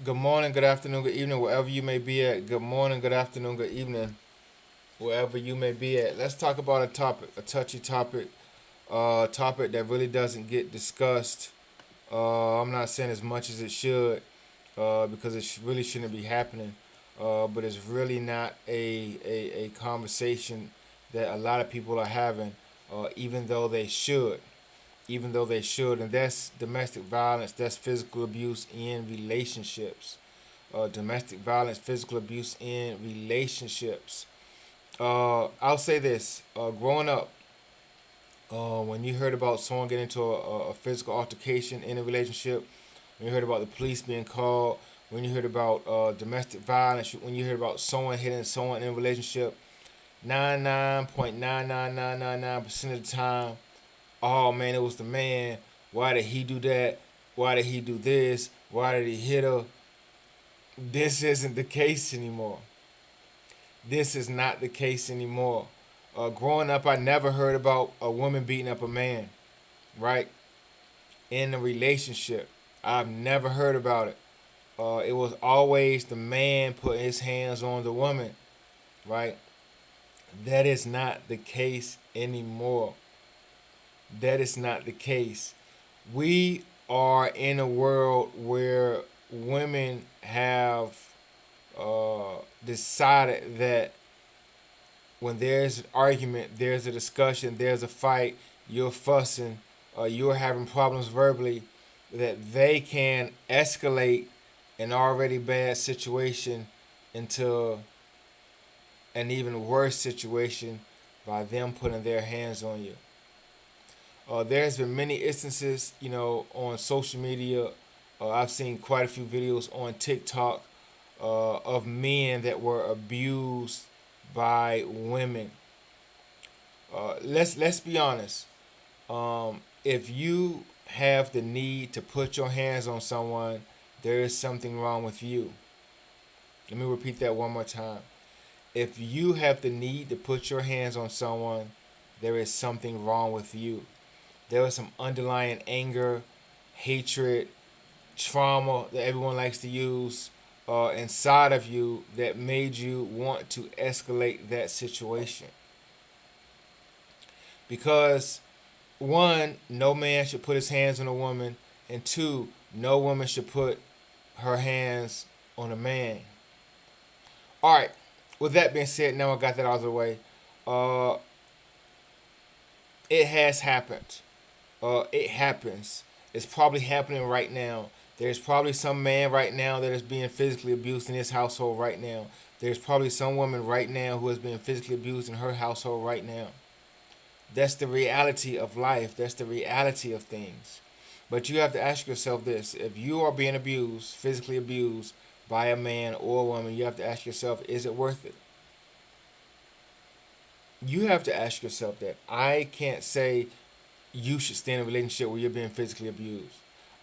Good morning, good afternoon, good evening, wherever you may be at. Good morning, good afternoon, good evening, wherever you may be at. Let's talk about a topic, a touchy topic, topic that really doesn't get discussed. I'm not saying as much as it should, because it really shouldn't be happening. But it's really not a conversation that a lot of people are having, even though they should. Even though they should, and that's domestic violence, that's physical abuse in relationships. Domestic violence, physical abuse in relationships. I'll say this: growing up, when you heard about someone getting into a physical altercation in a relationship, when you heard about the police being called, when you heard about domestic violence, when you heard about someone hitting someone in a relationship, 99.99999% of the time, oh man, it was the man. Why did he do that? Why did he do this? Why did he hit her? This isn't the case anymore. This is not the case anymore. Growing up, I never heard about a woman beating up a man, right? In a relationship. I've never heard about it. It was always the man putting his hands on the woman, right? That is not the case anymore. That is not the case. We are in a world where women have decided that when there's an argument, there's a discussion, there's a fight, you're fussing, you're having problems verbally, that they can escalate an already bad situation into an even worse situation by them putting their hands on you. There's been many instances, on social media. I've seen quite a few videos on TikTok of men that were abused by women. Let's be honest. If you have the need to put your hands on someone, there is something wrong with you. Let me repeat that one more time. If you have the need to put your hands on someone, there is something wrong with you. There is some underlying anger, hatred, trauma that everyone likes to use inside of you that made you want to escalate that situation. Because one, no man should put his hands on a woman, and two, no woman should put her hands on a man. All right. With that being said, now I got that out of the way. Uh, it has happened. It happens. It's probably happening right now. There's probably some man right now that is being physically abused in his household right now. There's probably some woman right now who is being physically abused in her household right now. That's the reality of life. That's the reality of things. But you have to ask yourself this: if you are being abused, physically abused by a man or a woman, you have to ask yourself, is it worth it? You have to ask yourself that. I can't say you should stay in a relationship where you're being physically abused.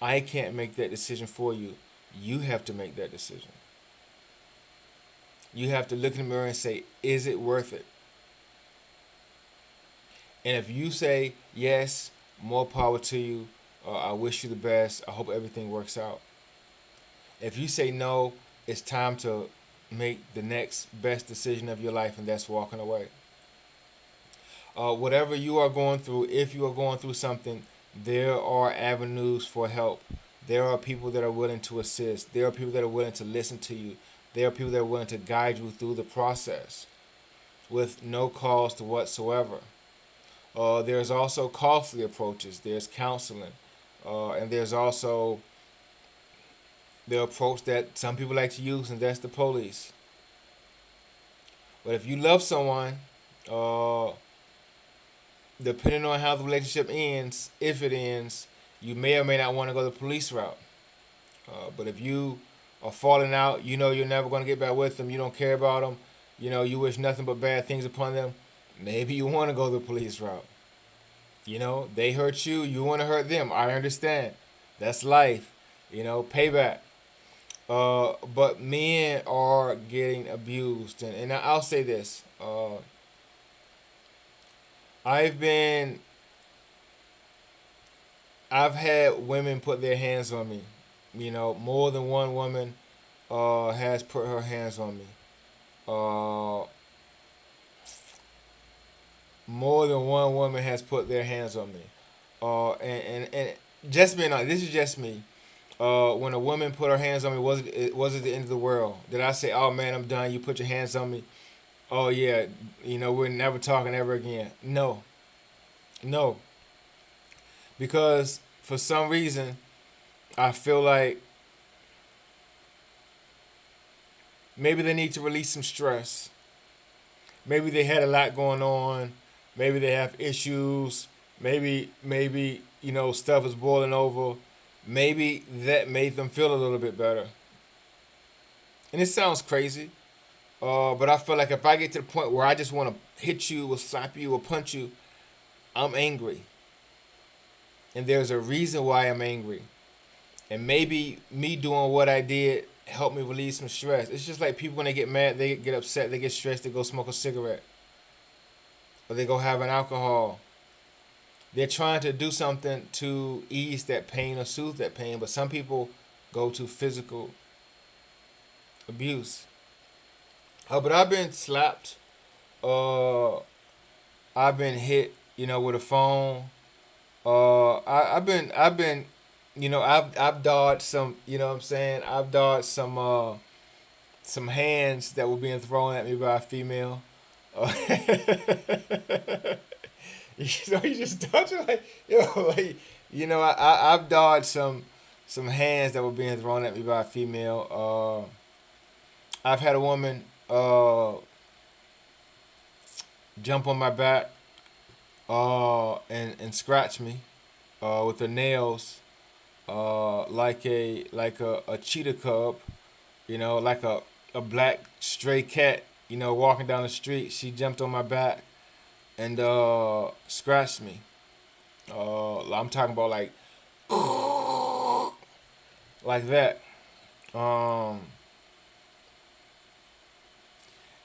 I can't make that decision for you. You have to make that decision. You have to look in the mirror and say, is it worth it? And if you say yes, more power to you. I wish you the best. I hope everything works out. If you say no, it's time to make the next best decision of your life, and that's walking away. Whatever you are going through, if you are going through something, there are avenues for help. There are people that are willing to assist. There are people that are willing to listen to you. There are people that are willing to guide you through the process with no cost whatsoever. There's also costly approaches. There's counseling. And there's also the approach that some people like to use, and that's the police. But if you love someone, uh, depending on how the relationship ends, if it ends, you may or may not want to go the police route. But if you are falling out, you know you're never going to get back with them, you don't care about them, you wish nothing but bad things upon them, maybe you want to go the police route. They hurt you, you want to hurt them. I understand. That's life. Payback. But men are getting abused. And I'll say this. I've been I've had women put their hands on me. More than one woman. has put her hands on me. Uh, More than one woman has put their hands on me. And just being honest, this is just me. When a woman put her hands on me, was it the end of the world? Did I say, "Oh man, I'm done"? You put your hands on me. Oh yeah, we're never talking ever again. No, no, because for some reason I feel like maybe they need to release some stress. Maybe they had a lot going on. Maybe they have issues. Maybe stuff is boiling over. Maybe that made them feel a little bit better. And it sounds crazy, but I feel like if I get to the point where I just want to hit you or slap you or punch you, I'm angry. And there's a reason why I'm angry. And maybe me doing what I did helped me release some stress. It's just like people when they get mad, they get upset, they get stressed, they go smoke a cigarette or they go have an alcohol. They're trying to do something to ease that pain or soothe that pain, but some people go to physical abuse. But I've been slapped. Uh, I've been hit, with a phone. I've been, I've dodged some, what I'm saying. I've dodged some hands that were being thrown at me by a female. Uh, you just dodge it like, like, I've dodged some hands that were being thrown at me by a female. I've had a woman jump on my back and scratch me with her nails like a cheetah cub, like a black stray cat, walking down the street. She jumped on my back and scratched me. I'm talking about like that. Um,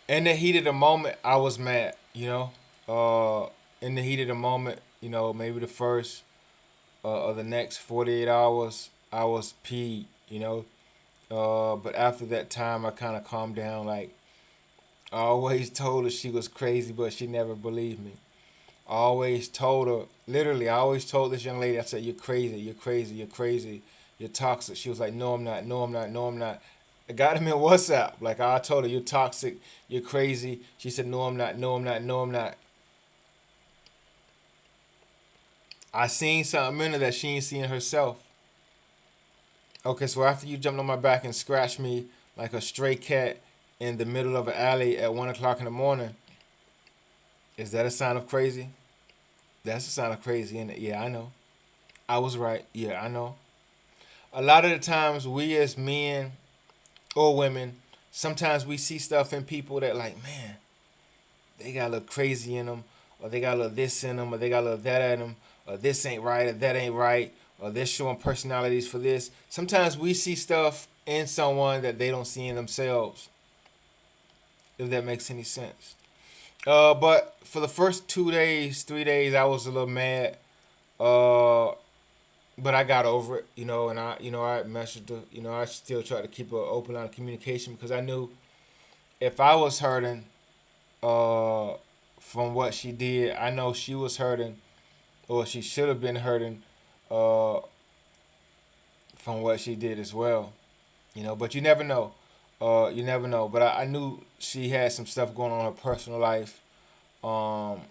in the heat of the moment, I was mad. In the heat of the moment, maybe the first or the next 48 hours, I was peed. But after that time, I kind of calmed down. Like I always told her she was crazy, but she never believed me. I always told her, literally, I always told this young lady, I said, "You're crazy, you're crazy, you're crazy, you're toxic." She was like, "No, I'm not, no, I'm not, no, I'm not." I got him in WhatsApp. Like I told her, "You're toxic, you're crazy." She said, "No, I'm not, no, I'm not, no, I'm not." I seen something in her that she ain't seen herself. Okay, so after you jumped on my back and scratched me like a stray cat in the middle of an alley at 1 o'clock in the morning, is that a sign of crazy? That's a sign of crazy, isn't it? Yeah, I know. I was right. Yeah, I know. A lot of the times we as men or women, sometimes we see stuff in people that like, man, they got a little crazy in them, or they got a little this in them, or they got a little that in them, or this ain't right, or that ain't right, or they're showing personalities for this. Sometimes we see stuff in someone that they don't see in themselves, if that makes any sense. But for the first 2 days, 3 days, I was a little mad. Uh, but I got over it, and I messaged her. I still tried to keep an open line of communication because I knew if I was hurting uh, from what she did, I know she was hurting, or she should have been hurting uh, from what she did as well. But you never know. You never know. But I knew she had some stuff going on in her personal life um,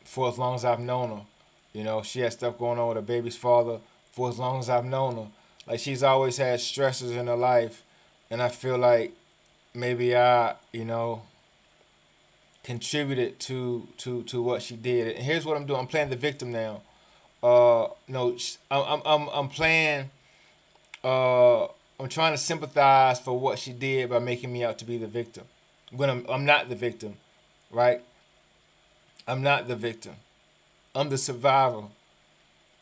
for as long as I've known her. She had stuff going on with her baby's father for as long as I've known her. Like she's always had stresses in her life, and I feel like maybe I, contributed to what she did. And here's what I'm doing. I'm playing the victim now. No, I'm playing. Uh, I'm trying to sympathize for what she did by making me out to be the victim, when I'm not the victim, right? I'm not the victim. I'm the survivor.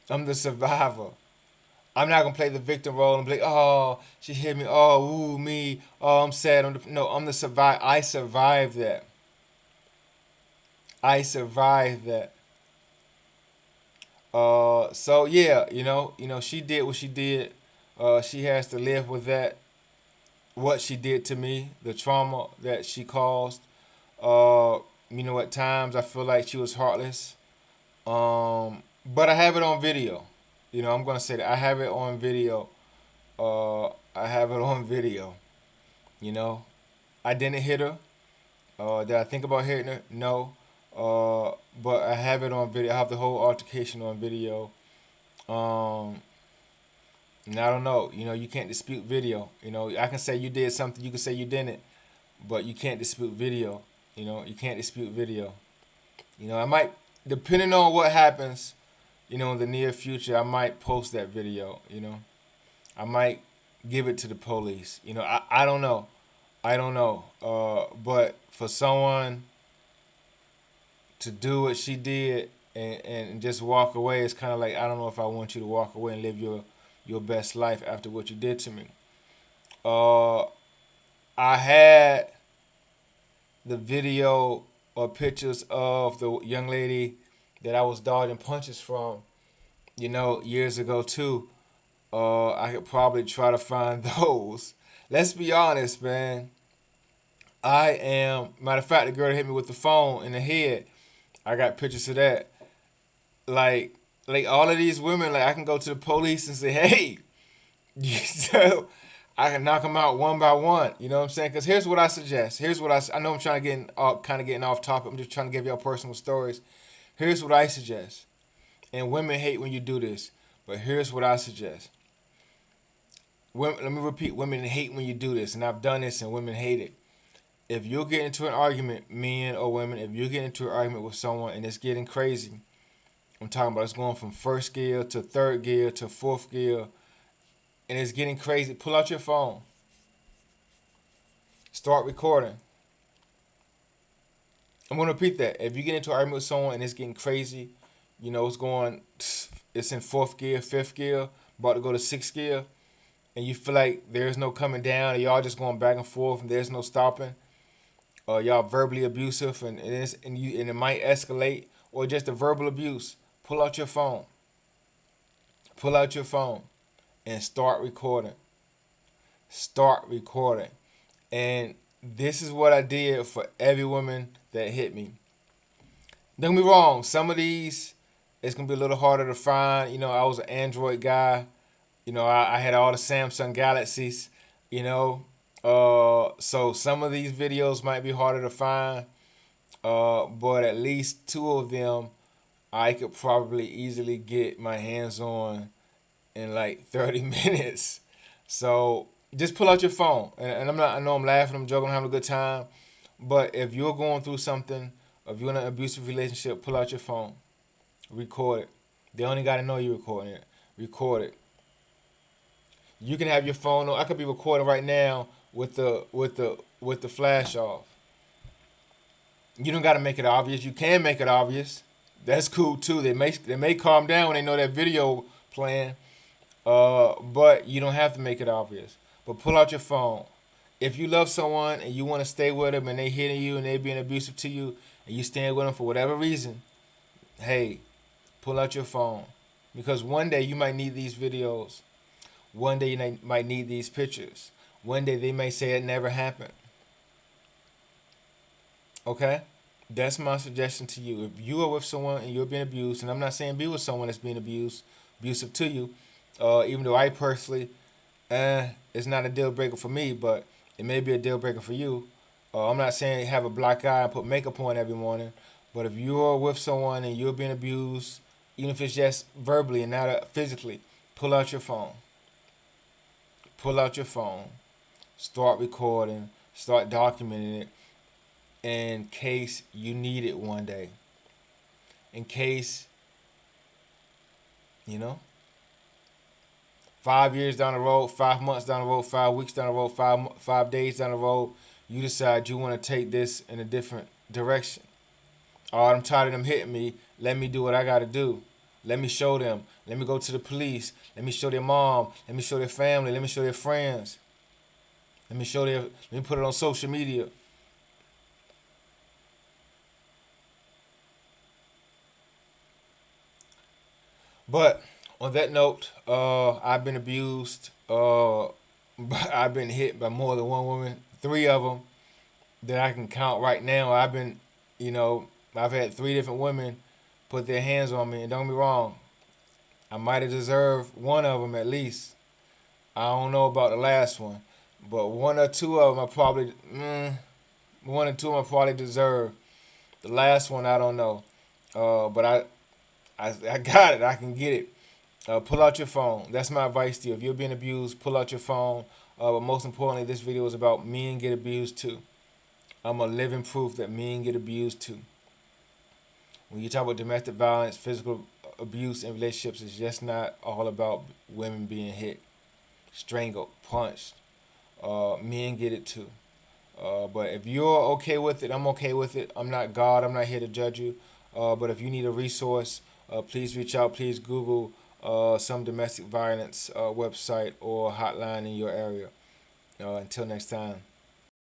I'm the survivor. I'm not gonna play the victim role and be like, "Oh, she hit me. Oh, ooh, me. Oh, I'm sad." No, I'm the survivor. I survived that. I survived that. So yeah, she did what she did. She has to live with that, what she did to me, the trauma that she caused. Uh, at times I feel like she was heartless. But I have it on video. I'm gonna say that I have it on video. I have it on video. You know, I didn't hit her. Did I think about hitting her? No. But I have it on video. I have the whole altercation on video. Um, and I don't know. You can't dispute video. I can say you did something. You can say you didn't, but you can't dispute video. You can't dispute video. I might, depending on what happens, in the near future, I might post that video. I might give it to the police. I don't know. I don't know. But for someone to do what she did and just walk away, it's kind of like, I don't know if I want you to walk away and live your best life after what you did to me. Uh, I had the video or pictures of the young lady that I was dodging punches from, years ago too. I could probably try to find those. Let's be honest, man. Matter of fact, the girl that hit me with the phone in the head, I got pictures of that. Like, all of these women, like I can go to the police and say, hey, so I can knock them out one by one. You know what I'm saying? Because here's what I suggest. Here's what I know I'm trying to kind of getting off topic. I'm just trying to give y'all personal stories. Here's what I suggest. And women hate when you do this, but here's what I suggest. Women, let me repeat, women hate when you do this, and I've done this, and women hate it. If you get into an argument, men or women, if you get into an argument with someone and it's getting crazy, I'm talking about it's going from first gear to third gear to fourth gear, and it's getting crazy, pull out your phone. Start recording. I'm going to repeat that. If you get into an argument with someone and it's getting crazy, it's in fourth gear, fifth gear, about to go to sixth gear, and you feel like there's no coming down, and y'all just going back and forth, and there's no stopping, y'all verbally abusive, and it might escalate, or just a verbal abuse, pull out your phone. Pull out your phone and start recording. Start recording. And this is what I did for every woman that hit me. Don't get me wrong, some of these, it's going to be a little harder to find. I was an Android guy. I had all the Samsung Galaxies, so some of these videos might be harder to find, but at least two of them I could probably easily get my hands on in like 30 minutes. So just pull out your phone. And I know I'm laughing, I'm joking, I'm having a good time. But if you're going through something, if you're in an abusive relationship, pull out your phone. Record it. They only got to know you're recording it. Record it. You can have your phone on. I could be recording right now with the flash off. You don't got to make it obvious. You can make it obvious. That's cool too. They may calm down when they know that video playing. But you don't have to make it obvious. But pull out your phone. If you love someone and you want to stay with them and they hitting you and they being abusive to you and you stand with them for whatever reason, hey, pull out your phone. Because one day you might need these videos. One day you might need these pictures. One day they may say it never happened. Okay? That's my suggestion to you. If you are with someone and you're being abused, and I'm not saying be with someone that's being abusive to you, even though I personally, it's not a deal breaker for me, but it may be a deal breaker for you. I'm not saying have a black eye and put makeup on every morning, but if you're with someone and you're being abused, even if it's just verbally and not physically, pull out your phone. Pull out your phone. Start recording. Start documenting it in case you need it one day. In case, 5 years down the road, 5 months down the road, 5 weeks down the road, five days down the road, you decide you want to take this in a different direction. All right, I'm tired of them hitting me. Let me do what I got to do. Let me show them. Let me go to the police. Let me show their mom. Let me show their family. Let me show their friends. Let me put it on social media. But on that note, I've been abused. but I've been hit by more than one woman. 3 of them that I can count right now. You know, I've had 3 different women put their hands on me, and don't get me wrong, I might have deserved one of them at least. I don't know about the last one, but one or two of them one or two of them I probably deserve. The last one I don't know, but I got it. I can get it. Pull out your phone. That's my advice to you. If you're being abused, pull out your phone. But most importantly, this video is about men get abused too. I'm a living proof that men get abused too. When you talk about domestic violence, physical abuse in relationships, it's just not all about women being hit, strangled, punched. Men get it too. But if you're okay with it, I'm okay with it. I'm not God. I'm not here to judge you. But if you need a resource, please reach out. Please Google some domestic violence website or hotline in your area. Until next time.